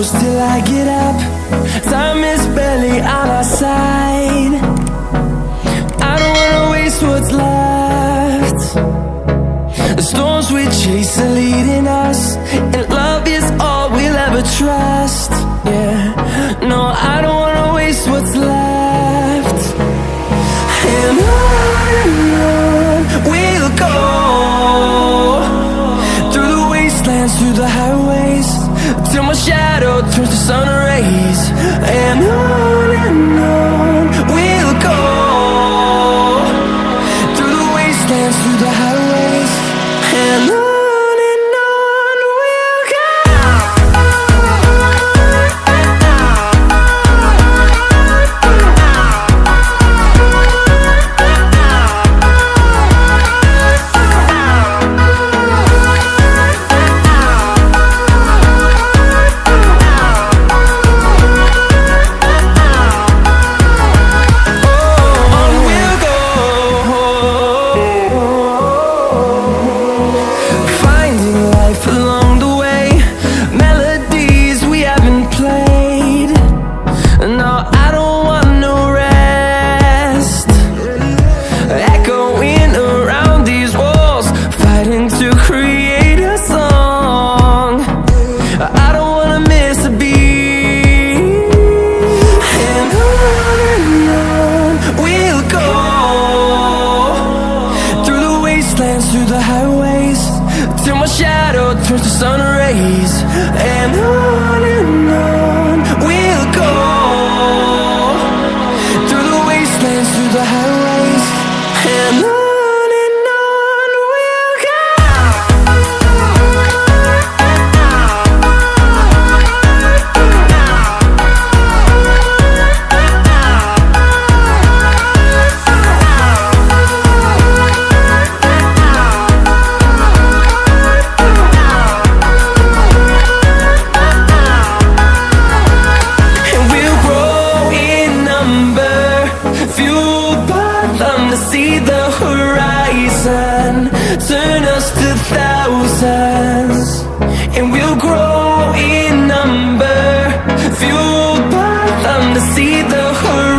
close till I get up. Time is barely on our side. I don't wanna waste what's left. The storms we chase are leading us, and love is all we'll ever trust. Yeah, no, I don't wanna waste what's left. And on we'll go, through the wastelands, through the highways, till my shadow turns to sun rays. And on we'll go, through the wastelands, through the highways, and on we'll go. Through the highways, till my shadow turns to sun rays. And on we'll go, through the wastelands, through the highways, and on we'll go. See the horizon, turn us to thousands, and we'll grow in number, fueled by them to see the horizon.